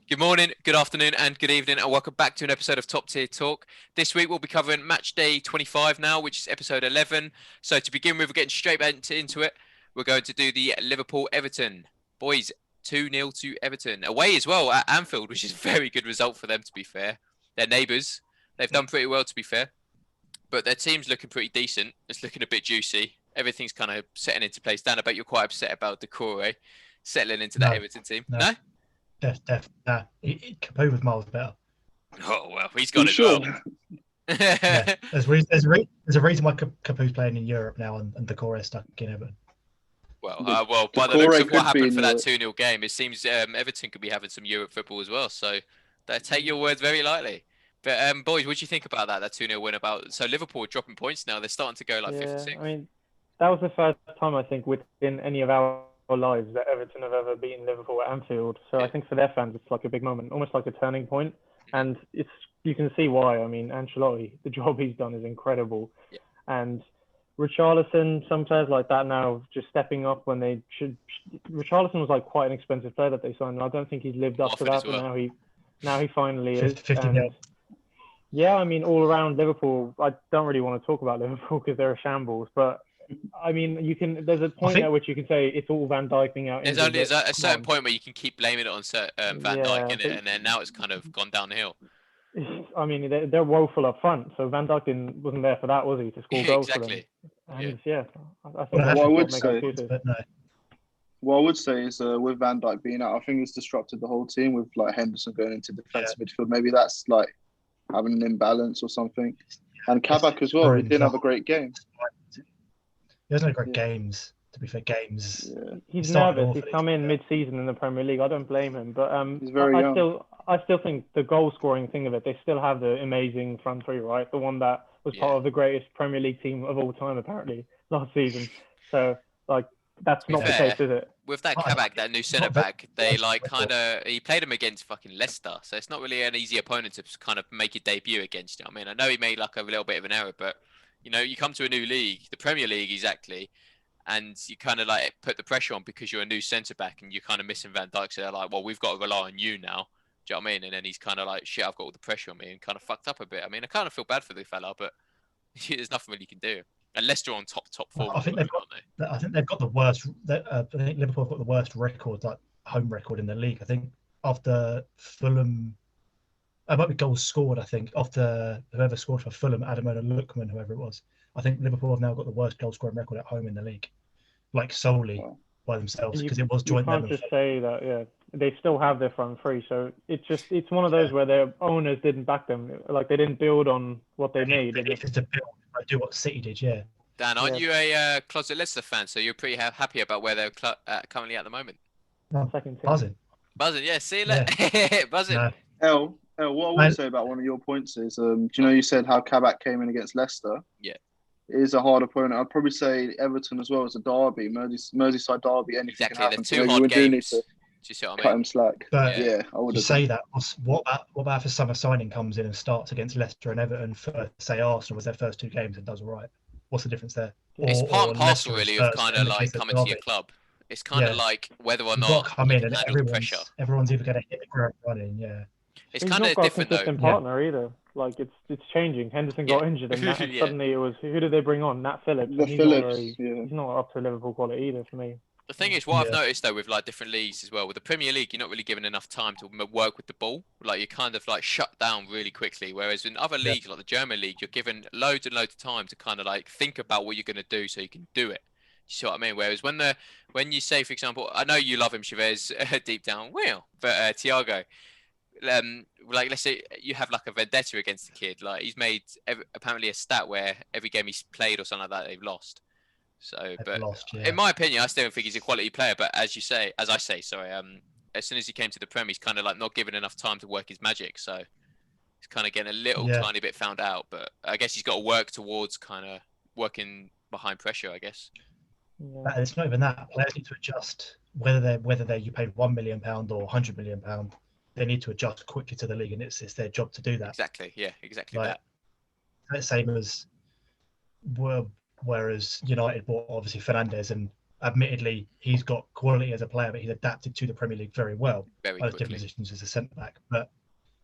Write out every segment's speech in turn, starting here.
Good morning, good afternoon, and good evening, and welcome back to an episode of Top Tier Talk. This week we'll be covering match day 25 now, which is episode 11. So to begin with, we're getting straight into it. We're going to do the Liverpool-Everton. Boys, 2-0 to Everton. Away as well at Anfield, which is a very good result for them, to be fair. They're neighbours. They've done pretty well, to be fair. But their team's looking pretty decent. It's looking a bit juicy. Everything's kind of setting into place. Dan, I bet you're quite upset about Decore settling into that Everton team. No? Nah. Capo was miles better. Oh, well, he's got it sure? well. Yeah. There's a reason why Capo's playing in Europe now and Decore is stuck in Everton. Well, by the looks of what happened for that 2-0 game, it seems Everton could be having some Europe football as well. So take your words very lightly. But boys, what do you think about that 2-0 win? So Liverpool are dropping points now. They're starting to go like 5th and 6th. I mean, that was the first time I think within any of our lives that Everton have ever beaten Liverpool at Anfield. So I think for their fans, it's like a big moment, almost like a turning point. And you can see why. I mean, Ancelotti, the job he's done is incredible. Yeah. And Richarlison, some players like that now just stepping up when they should. Richarlison was like quite an expensive player that they signed. And I don't think he's lived up to that, but now he finally is. 50 mil. Yeah, I mean, all around Liverpool, I don't really want to talk about Liverpool because they're a shambles, but I mean, there's a point at which you can say it's all Van Dijk being out. There's a certain point where you can keep blaming it on Van Dijk, and then now it's kind of gone downhill. I mean, they're woeful up front, so Van Dijk wasn't there for that, was he, to score goals for them? Exactly. And I think what I would say, no. What I would say is with Van Dijk being out, I think it's disrupted the whole team with like Henderson going into defensive midfield. Maybe that's like having an imbalance or something. And Kabak as well, he didn't have a great game. He hasn't had great games, to be fair. He's nervous. He's come in mid-season in the Premier League. I don't blame him. But he's very young. I still think the goal-scoring thing of it, they still have the amazing front three, right? The one that was part of the greatest Premier League team of all time, apparently, last season. So, that's not the case, is it? With that Kabak, that new centre-back, he played him against fucking Leicester. So it's not really an easy opponent to kind of make your debut against. I mean, I know he made like a little bit of an error, but you come to a new league, the Premier League exactly, and you kind of like put the pressure on because you're a new centre-back and you're kind of missing Van Dijk. So they're like, well, we've got to rely on you now. Do you know what I mean? And then he's kind of like, shit, I've got all the pressure on me and kind of fucked up a bit. I mean, I kind of feel bad for the fella, but there's nothing really you can do. And Leicester on top form. I think they've got the worst. I think Liverpool have got the worst record, like home record in the league. I think after Fulham, it might be goals scored. I think after whoever scored for Fulham, Adamola Lookman, whoever it was. I think Liverpool have now got the worst goal scoring record at home in the league, like solely by themselves, because it was joint. You can't just say that. Yeah, they still have their front three, so it's one of those where their owners didn't back them. Like they didn't build on what they made. If it's to build, do what City did, yeah. Dan, aren't you a closet Leicester fan? So you're pretty happy about where they're currently at the moment? Second team. Buzzing, yeah. See you later. Buzzing. No. What I would say about one of your points is, do you know you said how Kabak came in against Leicester? Yeah. It is a hard opponent. I'd probably say Everton as well as a derby, Merseyside derby. Anything can happen. They're two hard games. Do you see what I mean? Cut him slack. But yeah, I would say that. What about if a summer signing comes in and starts against Leicester and Everton for, say, Arsenal was their first two games and does all right? What's the difference there? It's part and parcel, really, of kind of like coming to your club. It's kind of like whether or not come in and everyone's either going to hit the ground running. Yeah. It's kind of different though. Partner either. Like it's changing. Henderson got injured, and suddenly it was who did they bring on? Nat Phillips. He's not up to Liverpool quality either for me. The thing is, what I've noticed though with like different leagues as well, with the Premier League, you're not really given enough time to work with the ball. Like you're kind of like shut down really quickly. Whereas in other leagues, like the German league, you're given loads and loads of time to kind of like think about what you're going to do so you can do it. You see what I mean? Whereas when you say, for example, I know you love him, Shavez, deep down, but Thiago. Like let's say you have like a vendetta against the kid, like he's made apparently a stat where every game he's played or something like that they've lost. So but in my opinion I still don't think he's a quality player, but as I say as soon as he came to the Prem he's kind of like not given enough time to work his magic, so he's kind of getting a little tiny bit found out, but I guess he's got to work towards kind of working behind pressure, I guess. It's not even that. Players need to adjust whether you paid £1 million or £100 million. They need to adjust quickly to the league, and it's their job to do that. Exactly, yeah, exactly like, that. Same as whereas United bought obviously Fernandes, and admittedly, he's got quality as a player, but he's adapted to the Premier League very well. Very Those different quickly. positions as a centre back,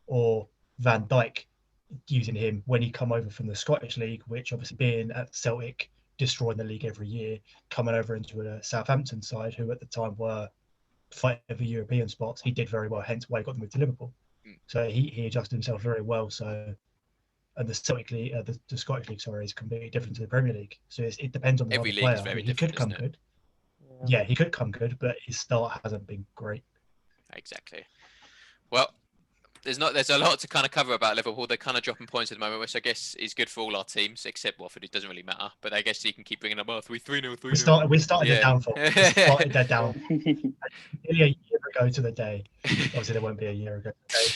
or Van Dijk, using him when he come over from the Scottish League, which obviously being at Celtic, destroying the league every year, coming over into a Southampton side who at the time were fighting for European spots. He did very well, hence why he got the move to Liverpool. So he adjusted himself very well. So, and the Celtic League, the Scottish League, sorry, is completely different to the Premier League. So it depends on the Every other league is player. I very mean, he could different, come isn't it? good. Yeah, he could come good, but his start hasn't been great. Exactly. Well, there's a lot to kind of cover about Liverpool. They're kind of dropping points at the moment, which I guess is good for all our teams, except Watford. It doesn't really matter. But I guess you can keep bringing them up. 3-0, 3-0. We started their downfall. We started their downfall nearly a year ago to the day. Obviously, there won't be a year ago today.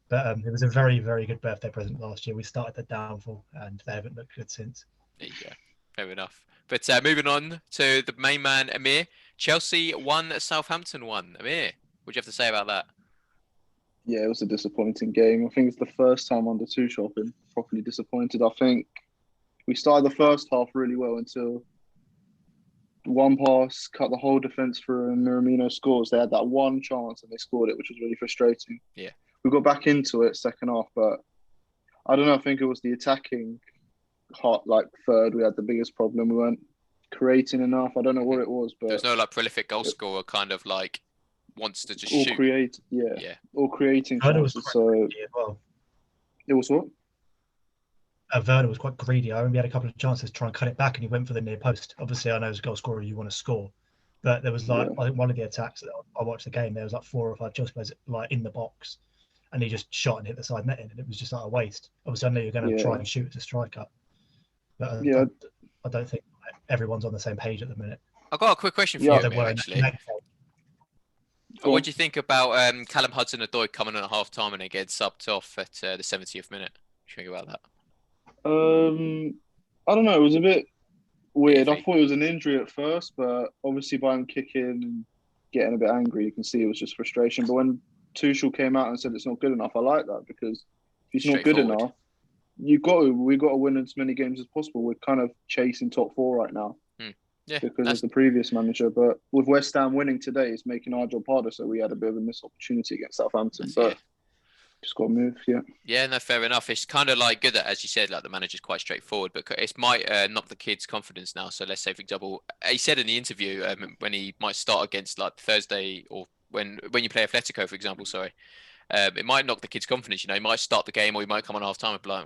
But it was a very, very good birthday present last year. We started the downfall, and they haven't looked good since. There you go. Fair enough. But moving on to the main man, Amir. Chelsea won, Southampton won. Amir, what do you have to say about that? Yeah, it was a disappointing game. I think it's the first time under Tuchel I've been properly disappointed. I think we started the first half really well until one pass cut the whole defence through and Miramino scores. They had that one chance and they scored it, which was really frustrating. Yeah. We got back into it second half, but I don't know. I think it was the attacking third. We had the biggest problem. We weren't creating enough. I don't know what it was, but there's no prolific goal scorer kind of wants to just all shoot. All creating Werner was chances. quite So greedy as well. it was what? Werner was quite greedy. I remember he had a couple of chances to try and cut it back, and he went for the near post. Obviously, I know as a goal scorer, you want to score, but there was I think one of the attacks that I watched the game. There was 4 or 5 Chelsea players in the box, and he just shot and hit the side netting, and it was just a waste. Obviously, I know you're going to try and shoot as a striker, but I don't think everyone's on the same page at the minute. I've got a quick question for you, Amir, actually. What do you think about Callum Hudson-Odoi coming on at half time and then getting subbed off at the 70th minute? What do you think about that? I don't know. It was a bit weird. I thought it was an injury at first, but obviously by him kicking and getting a bit angry, you can see it was just frustration. But when Tuchel came out and said it's not good enough, I like that, because if he's not good enough, we've got to win as many games as possible. We're kind of chasing top 4 right now. Yeah, because of the previous manager. But with West Ham winning today, it's making our job harder. So we had a bit of a missed opportunity against Southampton. But just got to move, Yeah, no, fair enough. It's kind of good that, as you said, the manager's quite straightforward, but it might knock the kid's confidence now. So let's say, for example, he said in the interview when he might start against Thursday, or when you play Atletico, for example, it might knock the kid's confidence. He might start the game, or he might come on half time and be like,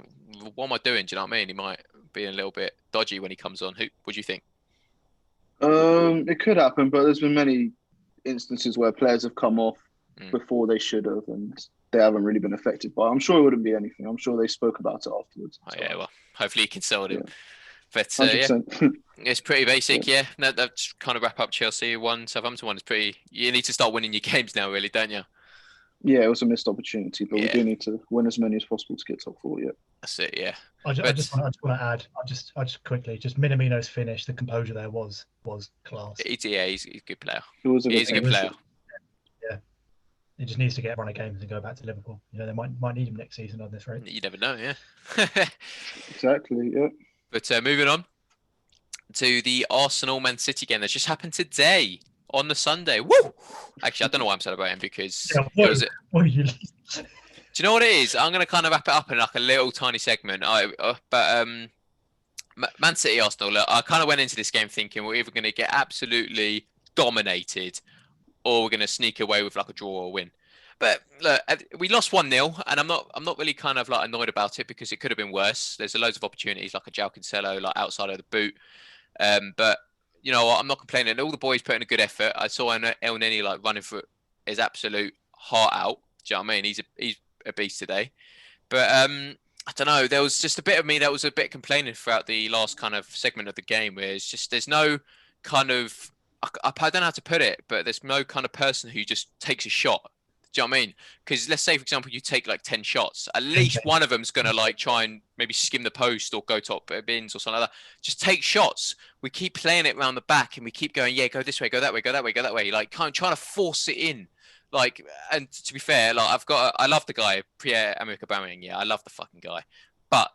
what am I doing? Do you know what I mean? He might be a little bit dodgy when he comes on. What do you think? It could happen, but there's been many instances where players have come off before they should have, and they haven't really been affected by it. I'm sure it wouldn't be anything. I'm sure they spoke about it afterwards. Oh, yeah, well, hopefully you consoled him. But 100%. It's pretty basic, No, that's kind of wrap up Chelsea. Southampton one is pretty. You need to start winning your games now, really, don't you? Yeah, it was a missed opportunity, but we do need to win as many as possible to get top 4. Yeah, that's it. Yeah. I just want to add. I just quickly, Minamino's finish. The composure there was class. He's a good player. He's a good player. Yeah. He just needs to get a run of games and go back to Liverpool. They might need him next season on this rate. You never know, yeah. Exactly, yeah. But moving on to the Arsenal-Man City game that just happened today on the Sunday. Woo! Actually, I don't know why I'm celebrating, because do you know what it is? I'm going to kind of wrap it up in a little tiny segment. But Man City Arsenal, look, I kind of went into this game thinking we're either going to get absolutely dominated or we're going to sneak away with a draw or a win. But look, we lost 1-0, and I'm not really kind of annoyed about it, because it could have been worse. There's loads of opportunities, like a João Cancelo, outside of the boot. But you know what? I'm not complaining. All the boys put in a good effort. I saw El Neni running for his absolute heart out. Do you know what I mean? He's a beast today. But I don't know. There was just a bit of me that was a bit complaining throughout the last kind of segment of the game, where it's just there's no kind of I don't know how to put it, but there's no kind of person who just takes a shot. Do you know what I mean? Because let's say, for example, you take 10 shots. At least one of them's going to try and maybe skim the post or go top bins or something like that. Just take shots. We keep playing it around the back and we keep going, go this way, go that way, go that way, go that way. Kind of trying to force it in. And to be fair, I love the guy, Pierre-Emerick Aubameyang. Yeah, I love the fucking guy. But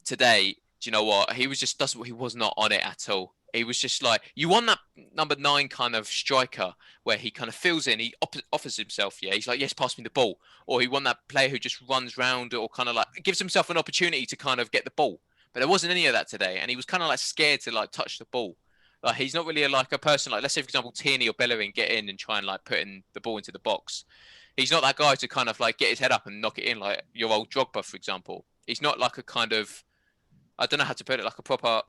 today, do you know what? He was not on it at all. He was just like, you want that number 9 kind of striker where he kind of fills in, he offers himself, yeah. He's like, yes, pass me the ball. Or he want that player who just runs round or kind of like gives himself an opportunity to kind of get the ball. But there wasn't any of that today. And he was kind of like scared to like touch the ball. Like he's not really like a person like, let's say, for example, Tierney or Bellerin get in and try and like put in the ball into the box. He's not that guy to kind of like get his head up and knock it in like your old Drogba, for example. He's not like a kind of, I don't know how to put it, like a proper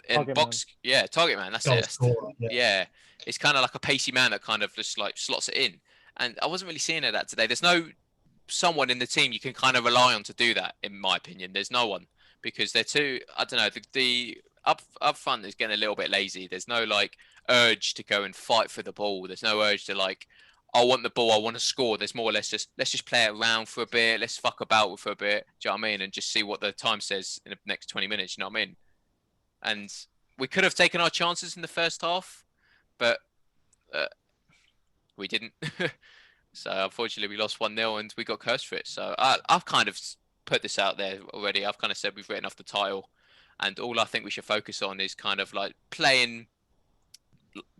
Target box, man. yeah, target man. That's Goal it. scorer, yeah. Yeah, it's kind of like a pacey man that kind of just like slots it in. And I wasn't really seeing that today. There's no someone in the team you can kind of rely on to do that, in my opinion. There's no one because they're too. I don't know. The up front is getting a little bit lazy. There's no like urge to go and fight for the ball. There's no urge to like, I want the ball, I want to score. There's more or less just let's just play it around for a bit. Let's fuck about for a bit. Do you know what I mean? And just see what the time says in the next 20 minutes. You know what I mean? And we could have taken our chances in the first half, but we didn't. So unfortunately, we lost 1-0 and we got cursed for it. So I've kind of put this out there already. I've kind of said we've written off the title, and all I think we should focus on is kind of like playing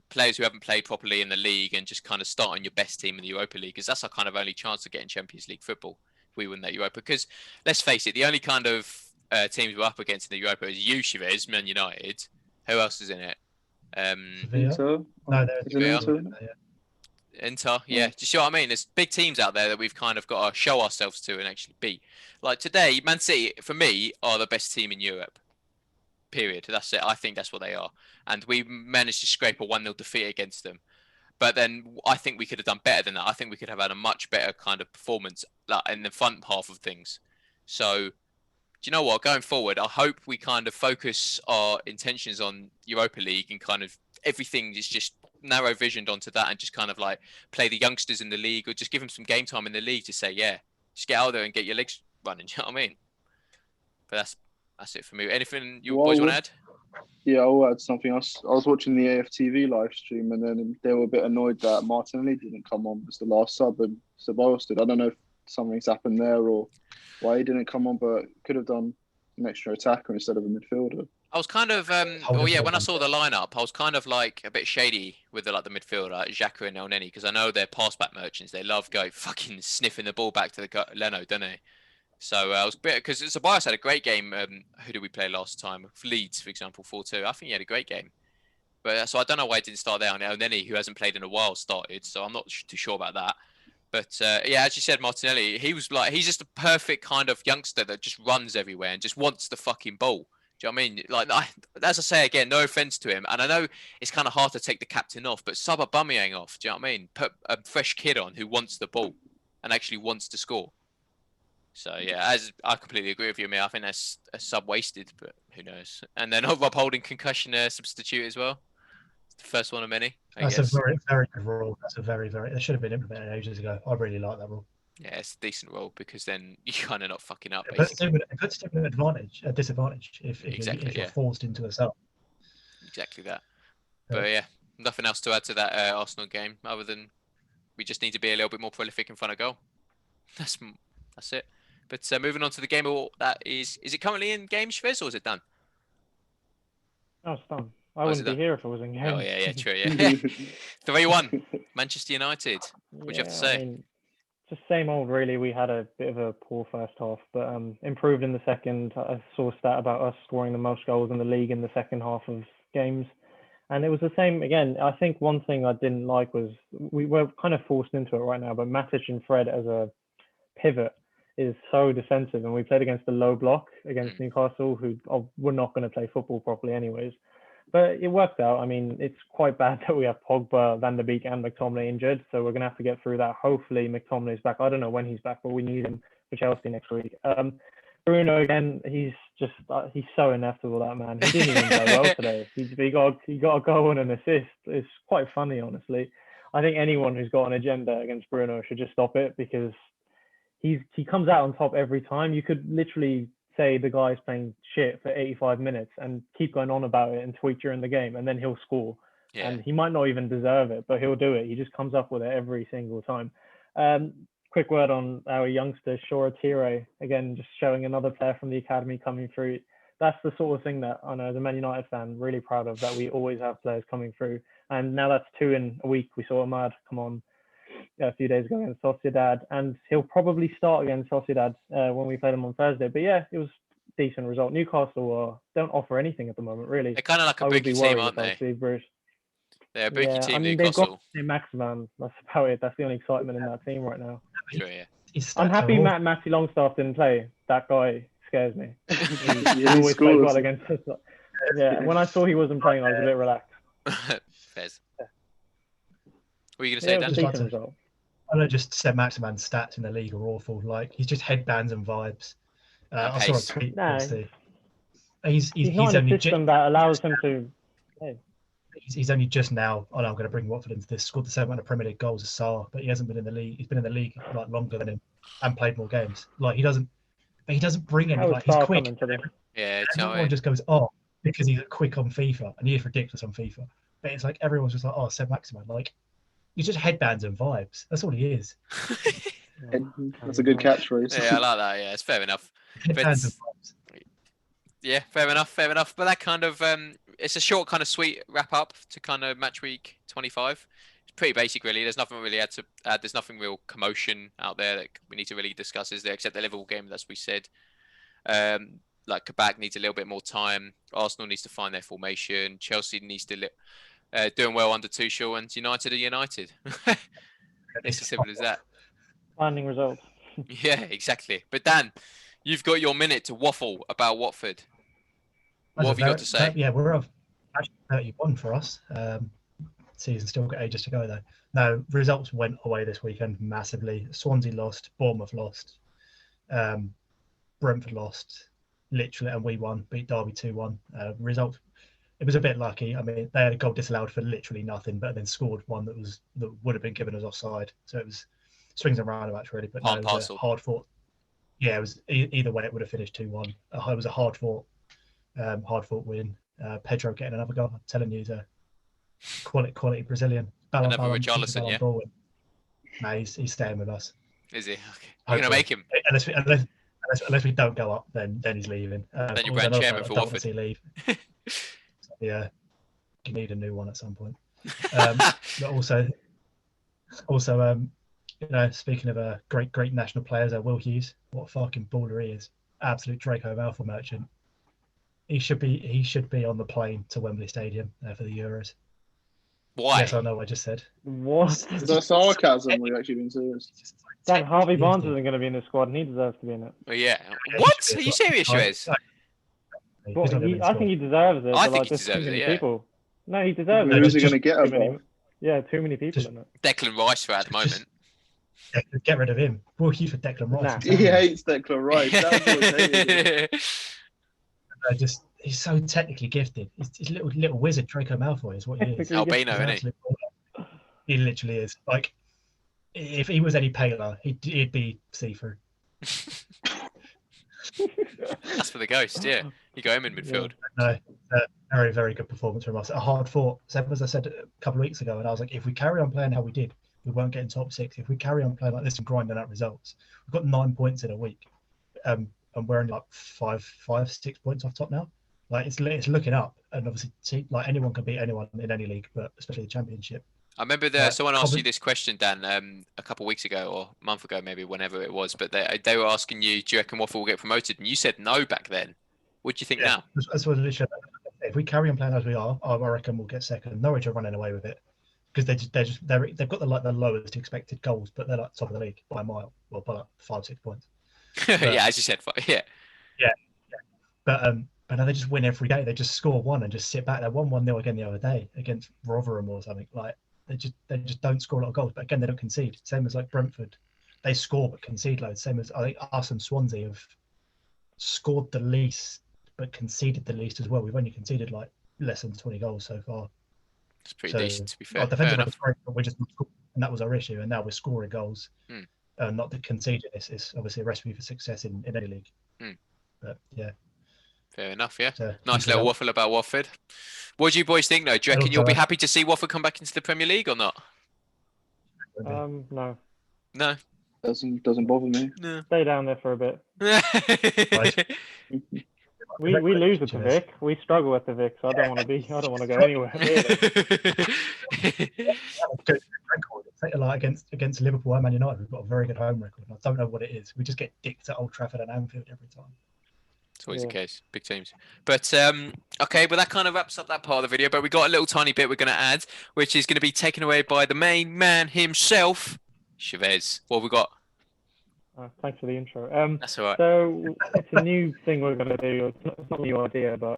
players who haven't played properly in the league and just kind of starting your best team in the Europa League, because that's our kind of only chance of getting Champions League football if we win that Europa. Because let's face it, the only kind of teams we're up against in the Europa is you, Shavez, Man United. Who else is in it? Inter? No, Is it Inter? Inter, yeah. Do you see what I mean? There's big teams out there that we've kind of got to show ourselves to and actually beat. Like today, Man City, for me, are the best team in Europe. Period. That's it. I think that's what they are. And we managed to scrape a 1-0 defeat against them. But then I think we could have done better than that. I think we could have had a much better kind of performance in the front half of things. So, do you know what? Going forward, I hope we kind of focus our intentions on Europa League and kind of everything is just narrow visioned onto that and just kind of like play the youngsters in the league or just give them some game time in the league to say, yeah, just get out there and get your legs running. Do you know what I mean? But that's it for me. Anything you boys want to add? Yeah, I'll add something else. I was watching the AFTV live stream and then they were a bit annoyed that Martinelli didn't come on as the last sub and Ceballos did. I don't know if something's happened there or why he didn't come on, but could have done an extra attacker instead of a midfielder. I was kind of, when I saw the lineup, I was kind of like a bit shady with the midfielder, like Xhaka and El Neni, because I know they're pass back merchants. They love go fucking sniffing the ball back to the Leno, don't they? So I was a bit, because Ceballos had a great game. Who did we play last time? Leeds, for example, 4-2. I think he had a great game. But so I don't know why he didn't start there. And El Neni, who hasn't played in a while, started. So I'm not too sure about that. But yeah, as you said, Martinelli, he was like, he's just a perfect kind of youngster that just runs everywhere and just wants the fucking ball. Do you know what I mean? Like, as I say again, no offense to him, and I know it's kind of hard to take the captain off, but sub Aubameyang off. Do you know what I mean? Put a fresh kid on who wants the ball and actually wants to score. So yeah, as I completely agree with you, Amir. I think that's a sub wasted, but who knows? And then Rob Holding concussion substitute as well. The first one of many. That's a very, very good rule. That's a very, very. That should have been implemented ages ago. I really like that rule. Yeah, it's a decent rule because then you're kind of not fucking up. It puts them at a disadvantage if you're forced into a sub. Exactly that. But yeah, nothing else to add to that Arsenal game other than we just need to be a little bit more prolific in front of goal. That's it. But moving on to the game, that is it currently in game, Shavez, or is it done? No, it's done. I wouldn't be here if it was in game. Oh yeah, true, yeah. 3-1, Manchester United. What do you have to say? I mean, just same old, really. We had a bit of a poor first half, but improved in the second. I saw a stat about us scoring the most goals in the league in the second half of games. And it was the same again. I think one thing I didn't like was we were kind of forced into it right now, but Matic and Fred as a pivot is so defensive. And we played against the low block against Newcastle, who were not going to play football properly anyways. But it worked out. I mean, it's quite bad that we have Pogba, Van der Beek and McTominay injured. So we're going to have to get through that. Hopefully McTominay's back. I don't know when he's back, but we need him for Chelsea next week. Bruno, again, he's so inevitable, that man. He didn't even play well today. He got a goal and an assist. It's quite funny, honestly. I think anyone who's got an agenda against Bruno should just stop it because he comes out on top every time. You could literally say the guy's playing shit for 85 minutes and keep going on about it and tweet during the game, and then he'll score. Yeah. And he might not even deserve it, but he'll do it. He just comes up with it every single time. Quick word on our youngster, Shora Tire, again, just showing another player from the academy coming through. that's the sort of thing that I know as a Man United fan, really proud of, that we always have players coming through. And now that's 2 in a week. We saw Ahmad come on a few days ago against Sociedad, and he'll probably start against Sociedad when we played him on Thursday. But yeah, it was a decent result. Newcastle don't offer anything at the moment, really. They're kind of like a I would be bookie team, worried aren't if I was they? Steve Bruce. They're a bookie Yeah, team, I mean, they've got Newcastle. Maximan. That's about it. That's the only excitement in that team right now. Sure, yeah. I'm happy Matty Longstaff didn't play. That guy scares me. He he always plays well scores. against us. Yeah, when I saw he wasn't playing, I was a bit relaxed. Fez. What were you going to Yeah, say, it Dan? was a decent result. I know just said Maximan's stats in the league are awful. Like, he's just headbands and vibes. I saw a pace. tweet. No, He's not in only a system that allows him to. he's only just now. Oh, no, I'm going to bring Watford into this. Scored the same amount of Premier League goals as Saar, but he hasn't been in the league. He's been in the league like longer than him and played more games. Like, he doesn't bring any. How Like, is he's Saar quick. coming to them? Yeah, it's Everyone just goes, oh, because he's quick on FIFA, and he is ridiculous on FIFA. But it's like everyone's just like, oh, Seb Maximan. Like, he's just headbands and vibes. That's all he is. That's a good catchphrase. Yeah, I like that. Yeah, it's fair enough. Headbands and vibes. Yeah, fair enough. But that kind of it's a short, kind of sweet wrap up to kind of match week 25. It's pretty basic, really. There's nothing really to add. There's nothing real commotion out there that we need to really discuss, is there? Except the Liverpool game, as we said. Like Kabak needs a little bit more time. Arsenal needs to find their formation. Chelsea needs to doing well under Tuchel, and United are United. It's as simple as that. Finding results. Yeah, exactly. But Dan, you've got your minute to waffle about Watford. What have you got to say? Yeah, we're off. Actually, 31 for us. Season still got ages to go though. No, results went away this weekend massively. Swansea lost, Bournemouth lost, Brentford lost, literally, and we won. Beat Derby 2-1. Result. It was a bit lucky. I mean, they had a goal disallowed for literally nothing, but then scored one that would have been given as offside. So it was swings and roundabouts really. But no, it was a hard fought. Yeah, it was either way. It would have finished 2-1. It was a hard fought win. Pedro getting another goal. I'm telling you, he's a quality Brazilian. Another Richarlison, yeah. No, he's staying with us. Is he? Okay. You're gonna make him. Unless we don't go up, then he's leaving. Then you're brand chairman for Watford. Leave. Yeah, you need a new one at some point. But also, speaking of great national players, Will Hughes, what a fucking baller he is! Absolute Draco Malfoy merchant. He should be on the plane to Wembley Stadium for the Euros. Why? Yes, I know. I just said. What? Is that sarcasm? We're actually being serious. Dan, Harvey Barnes isn't going to be in the squad, and he deserves to be in it. Well, yeah. What? Are you serious, Shavez? Well, I think he deserves it. I but, think like, he there's deserves too many it, yeah. people. No, he deserves Who it. is he going to get above? Yeah, too many people in it. Declan Rice for at the moment. Get rid of him. Will Hughes for Declan Rice. Nah. He hates Declan Rice. That's what hated him. He's so technically gifted. He's little wizard. Draco Malfoy is what he is. Albino, isn't he? He literally is. Like, if he was any paler, he'd be see-through. That's for the ghost, yeah. You got him in midfield. No, very, very good performance from us. A hard fought. As I said a couple of weeks ago, and I was like, if we carry on playing how we did, we won't get in top six. If we carry on playing like this and grinding out results, we've got 9 points in a week, and we're only like 6 points off top now. Like, it's looking up, and obviously, like, anyone can beat anyone in any league, but especially the Championship. I remember someone asked you this question, Dan, a couple of weeks ago or a month ago, maybe, whenever it was. But they were asking you, do you reckon Waffle will get promoted? And you said no back then. What do you think now? That's what literally. If we carry on playing as we are, I reckon we'll get second. Norwich are running away with it because they've got the lowest expected goals, but they're like top of the league by a mile, well, by like 5-6 points. But, yeah, as you said, yeah. But now they just win every day. They just score one and just sit back. They won 1-0 again the other day against Rotherham or something. Like, they just don't score a lot of goals, but again they don't concede. Same as like Brentford, they score but concede loads. Same as I think us and Swansea have scored the least but conceded the least as well. We've only conceded like less than 20 goals so far. It's pretty decent, to be fair. Our defensive was great, but we're just not scoring, and that was our issue. And now we're scoring goals, not the conceding. It's obviously a recipe for success in any league. But yeah. Fair enough, yeah. Nice little waffle about Watford. What do you boys think, though? Do you reckon you'll be happy to see Watford come back into the Premier League or not? No. No? Doesn't bother me. No. Stay down there for a bit. We lose at the Vic. We struggle at the Vic, so I don't want to go anywhere near it. Good record. Like against Liverpool and Man United, we've got a very good home record. I don't know what it is. We just get dicked at Old Trafford and Anfield every time. It's always the case, big teams. But okay, well that kind of wraps up that part of the video. But we got a little tiny bit we're going to add, which is going to be taken away by the main man himself, Shavez. What have we got? Thanks for the intro. That's all right. So it's a new thing we're going to do. It's not a new idea, but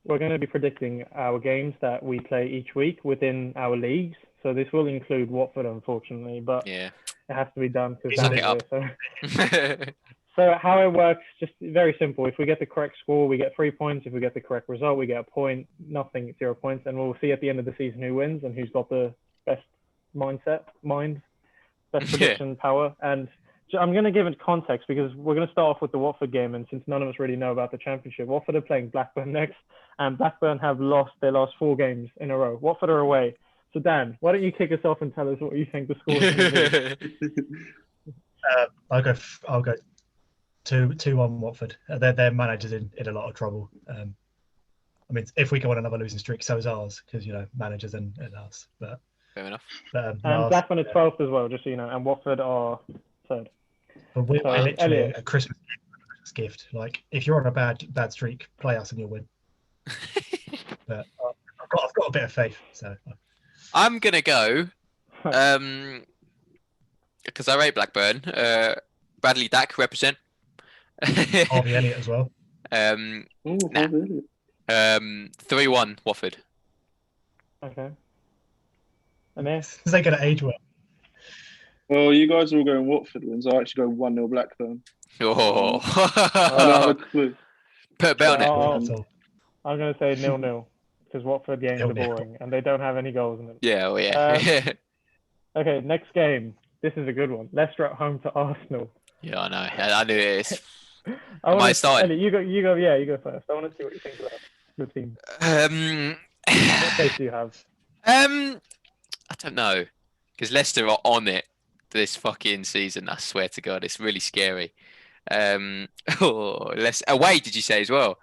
we're going to be predicting our games that we play each week within our leagues. So this will include Watford, unfortunately, but it has to be done because Suck it up. So how it works, just very simple. If we get the correct score, we get 3 points. If we get the correct result, we get a point. Nothing, 0 points. And we'll see at the end of the season who wins and who's got the best best prediction power. And I'm going to give it context because we're going to start off with the Watford game. And since none of us really know about the Championship, Watford are playing Blackburn next. And Blackburn have lost their last 4 games in a row. Watford are away. So Dan, why don't you kick us off and tell us what you think the score is going to be? I'll go 2-1 Watford. Their manager's in a lot of trouble. I mean, if we go on another losing streak, so is ours, because managers and us. But fair enough. And Blackburn are 12th as well, just so you know, and Watford are 3rd. But we're literally a Christmas gift. Like, if you're on a bad streak, play us and you'll win. But I've got a bit of faith. So I'm gonna go because I rate Blackburn. Bradley Dack represent. Harvey Elliot as well. 3-1 Watford. Okay. Amir? Is they going to age well? Well, you guys are all going Watford wins. I actually go 1-0 Blackburn. Oh. I don't have a clue. Put a bet on it. I'm going to say 0-0 because Watford games are boring and they don't have any goals in them. Yeah, well, yeah. Okay, next game. This is a good one. Leicester at home to Arsenal. Yeah, I know. I knew it. Am I starting? You go first. I want to see what you think about the team. What face do you have? I don't know, because Leicester are on it this fucking season. I swear to God, it's really scary. Away, did you say as well?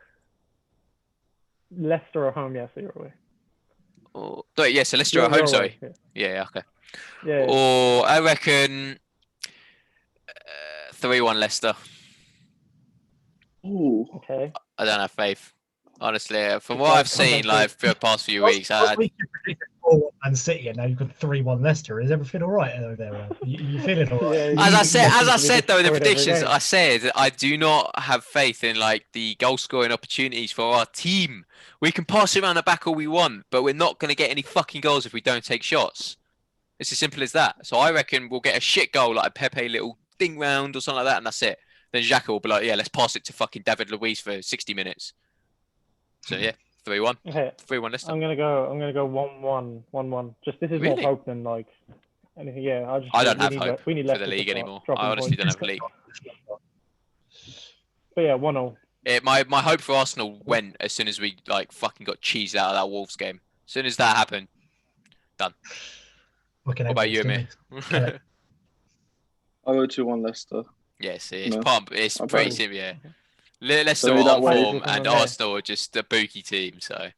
Leicester at home, yes, you're away. So Leicester at home. Sorry. Yeah. Okay. Yeah. Or I reckon 3-1 Leicester. Ooh. Okay. I don't have faith, honestly. From what I've seen, for the past few weeks, we predicted 4-1 Man City, and now you've got 3-1 Leicester. Is everything all right over there? You feeling all right? As I said though in the predictions, I said I do not have faith in the goal scoring opportunities for our team. We can pass it around the back all we want, but we're not going to get any fucking goals if we don't take shots. It's as simple as that. So I reckon we'll get a shit goal, like a Pepe little ding round or something like that, and that's it. Then Xhaka will be like, yeah, let's pass it to fucking David Luiz for 60 minutes. So yeah, 3-1. Okay. 3-1 Leicester. I'm gonna go 1-1. Just this is Really? more hope than anything. Yeah, I don't have hope for the league anymore. I honestly don't have a league. But yeah, 1-0. My hope for Arsenal went as soon as we fucking got cheesed out of that Wolves game. As soon as that happened, done. What about you, Amir? I go 2-1 Leicester. Yes, it's pretty simple. Yeah, Leicester are on form, and Arsenal are just a bookie team. So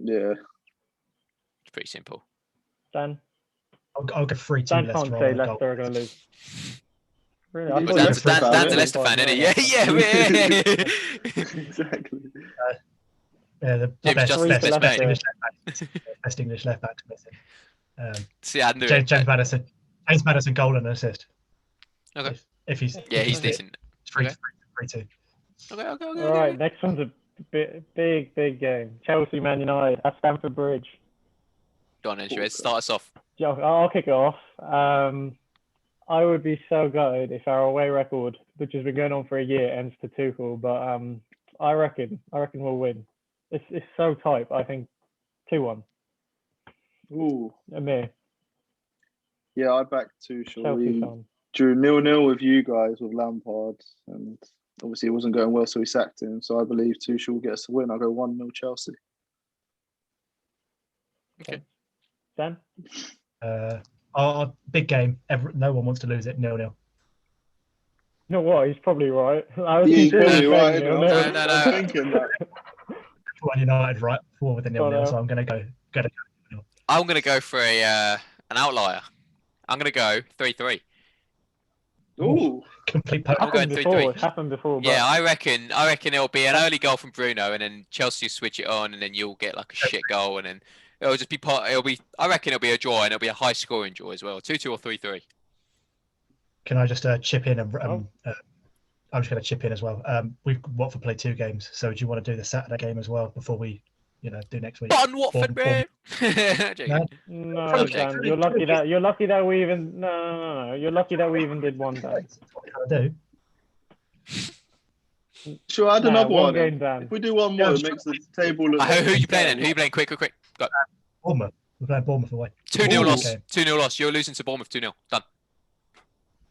yeah, it's pretty simple. Dan, I'll go 3-2 Dan Leicester. Can't say Leicester are going to lose. Really? Dan's a Leicester fan, isn't he? Yeah. Exactly. The best English left back missing. See, I knew James Maddison goal and assist. Okay. If he's decent. 3-2. Okay. All right, next one's a big game. Chelsea, Man United at Stamford Bridge. Go on, Shavez. Start us off. I'll kick it off. I would be so gutted if our away record, which has been going on for a year, ends to Tuchel. But I reckon we'll win. It's so tight. I think 2-1. Ooh. Amir. Yeah, I back Tuchel. We drew 0-0 with you guys with Lampard, and obviously it wasn't going well, so we sacked him. So I believe Tuchel will get us a win. I'll go 1-0 Chelsea. Okay. Dan? Big game. No one wants to lose it. 0-0. You know what? He's probably right. I was He's considering probably saying right. nil, No, nil. No, I was thinking that. Man United right before with the 0-0, no. so I'm going to go. I'm gonna go for an outlier. I'm gonna go 3-3. Ooh. Complete I'm poker. going Happened 3-3. before. It's happened before. Yeah, But I reckon it'll be an early goal from Bruno, and then Chelsea will switch it on, and then you'll get like a shit goal, and then it'll just be I reckon it'll be a draw, and it'll be a high scoring draw as well. 2-2 or 3-3. Can I just chip in? And Oh. I'm just going to chip in as well. We've Watford played 2 games, so do you want to do the Saturday game as well before we, do next week? Bun Watford, man. No? no, Probably Dan, you're lucky that we even no. You're lucky that we even did one, Dan. That's what we're going to do. Sure, add Nah, another one one. game, Dan. If we do one more, it makes the table look. Who you playing then? Who you playing? Quick. Go. Bournemouth. We're playing Bournemouth away. 2-0 loss. Game. 2-0 loss. You're losing to Bournemouth 2-0. Done.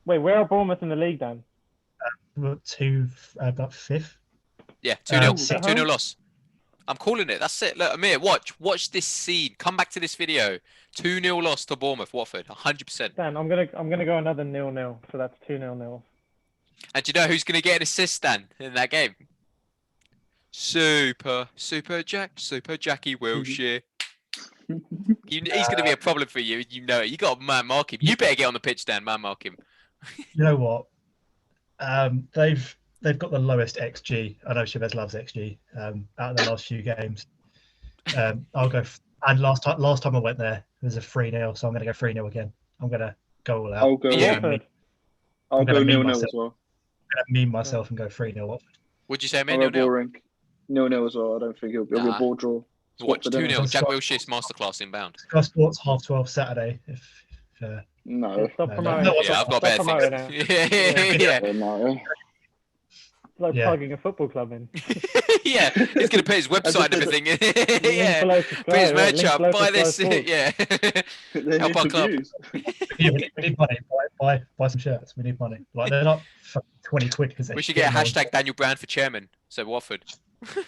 Wait, where are Bournemouth in the league, Dan? We're about 5th. Yeah, 2-0. Six. 2-0 loss. I'm calling it. That's it. Look, Amir, watch this scene. Come back to this video. 2-0 loss to Bournemouth, Watford. 100%. Dan, I'm gonna go another 0-0. So that's 2-0. And do you know who's going to get an assist, Dan, in that game? Super Jackie Wilshere. He's going to be a problem for you. You know it. You got to man mark him. You better get on the pitch, Dan. Man mark him. You know what? They've got the lowest XG. I know Shavez loves XG. Out of the last few games, I'll go. And last time I went there, it was a 3-0. So I'm going to go 3-0 again. I'm going to go all out. I'll go. Yeah. I'll go gonna meme 0-0 myself. as well. I'm going to meme myself and go 3-0 Watford. What'd you say, I'll man? go 0-0. boring. 0-0 as well. I don't think it'll be a ball draw. Watch Watford, innit? 2-0. Jack Wilshere's masterclass inbound. Sky Sports 12:30 Saturday. If No. Stop No, promoting. no, Yeah, I've got Stop better promoting things. it. Yeah. No. It's like Yeah. plugging a football club in. Yeah. He's going to put his website and everything. Yeah. Link below to Put his Sky, merch link up. below to Buy Sky this. Sports. Yeah. They Help need our the club. views. yeah, we need money. Buy some shirts. We need money. Like they're not fucking 20 quid because We should get a hashtag Daniel Brand for chairman. So Watford. Can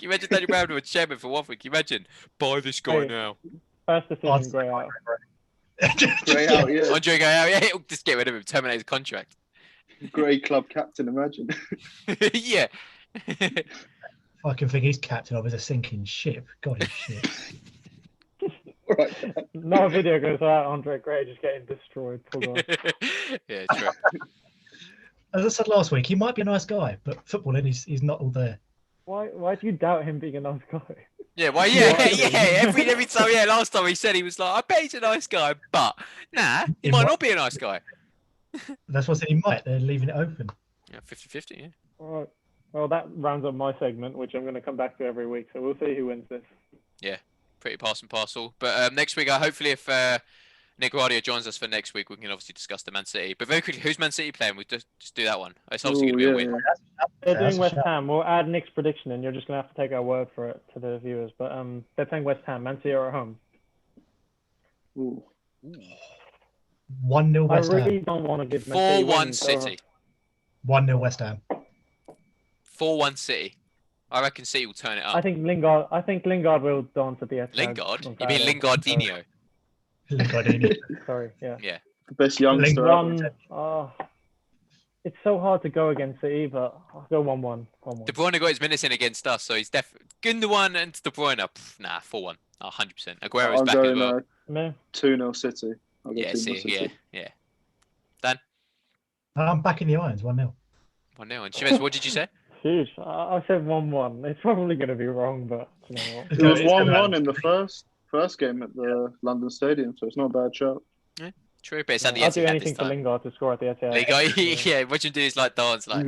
you imagine Daniel Brand was chairman for Watford? Can you imagine? Buy this guy Hey. now. First decision, grey out. Grey out, yeah. Andre Gale, yeah, he'll just get rid of him, terminate his contract. Grey club captain, imagine. Yeah. Fucking think he's captain of is a sinking ship. God, he's shit. Right. No video goes out. Andre Gray just getting destroyed. Poor guy. Yeah, true. As I said last week, he might be a nice guy, but footballing, he's not all there. Why do you doubt him being a nice guy? Yeah, well, yeah. Every time, yeah. Last time he said he was like, I bet he's a nice guy, but nah, he might not be a nice guy. That's what I said. He might. They're leaving it open. Yeah, 50-50, yeah. All right. Well, that rounds up my segment, which I'm going to come back to every week. So we'll see who wins this. Pretty pass and parcel. But next week, hopefully, if Nick Guardiola joins us for next week, we can obviously discuss the Man City. But very quickly, who's Man City playing? We just do that one. It's obviously going to be a win. They're That's doing a West shout. Ham. We'll add Nick's prediction in. You're just going to have to take our word for it to the viewers. But they're playing West Ham. Man City are at home. Ooh. 1-0 West I Ham. really don't want to give Man City 4-1 wins, so- City. 1-0 West Ham. 4-1 City. I reckon City will turn it up. I think Lingard will dance at the Etihad. Lingard? on You mean Saturday. Lingardinho? Lingardini. Sorry, yeah. Yeah. The best youngster out there. It's so hard to go against City, but I'll go 1-1. 1-1. De Bruyne got his minutes in against us, so he's definitely Gundogan and De Bruyne. Nah, 4-1. 100%. Aguero's I'm back as going well. Man, 2-0 City. I'll go Yeah, 2-0 see, City. yeah. I'm back in the irons. 1-0. 1-0. And Shavez, what did you say? huge. I said 1-1. It's probably going to be wrong, but you know what? It was It's gonna 1-1 in the first game at the London Stadium, so it's not a bad shout. True, but it's at the I'll do Etihad anything this for time. Lingard to score at the Etihad. Lingard, yeah, watch him do his like dance, like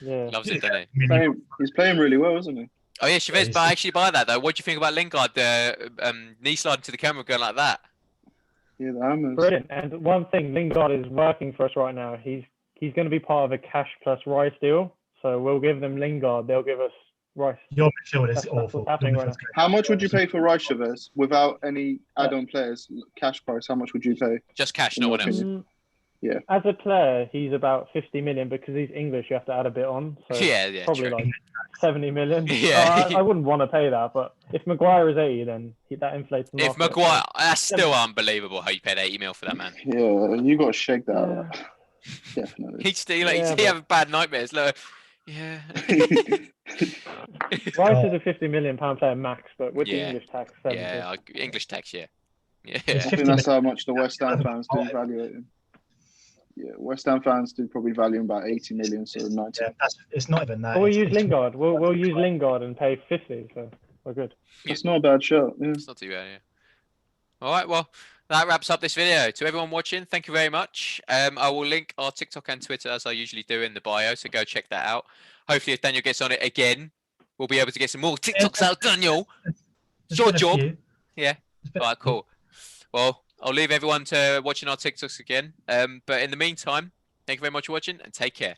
Yeah. loves it, doesn't he? He's playing really well, isn't he? Oh yeah, Shavez, but actually by that though, what do you think about Lingard? The knee sliding to the camera going like that. Yeah, the Hammers. Brilliant. And one thing, Lingard is working for us right now. He's going to be part of a cash plus Rice deal. So we'll give them Lingard. They'll give us Rice. Your midfield is That's awful. what's happening Your right midfield's great. How much would you pay for Rice, Shavez, without any add-on players? Cash price, how much would you pay? Just cash, In no your one else. opinion. Yeah. As a player, he's about 50 million because he's English. You have to add a bit on. So Yeah, probably true. like 70 million. Yeah. I wouldn't want to pay that, but if Maguire is 80, then that inflates the If market. Maguire, that's still unbelievable how you paid 80 mil for that man. Yeah, you got shagged out. Definitely. He's still Yeah, he but- having bad nightmares. Like, yeah. Rice is a £50 million player max, but with the Yeah. English tax, 70. Yeah, English tax, yeah. Yeah. It's I 50 think that's million. how much the West Ham fans do Five. value it. Yeah, West Ham fans do probably value him about 80 million, so 90. Yeah, it's not even that. But we'll It's- use it's Lingard. We'll use Lingard and pay 50, so we're good. That's not a bad shot. Yeah. It's not too bad, yeah. All right, well, that wraps up this video. To everyone watching, thank you very much. I will link our TikTok and Twitter as I usually do in the bio, so go check that out. Hopefully, if Daniel gets on it again, we'll be able to get some more TikToks out, Daniel. There's Your been a job. few. Yeah. There's been All a right, few. cool. Well, I'll leave everyone to watching our TikToks again. But in the meantime, thank you very much for watching and take care.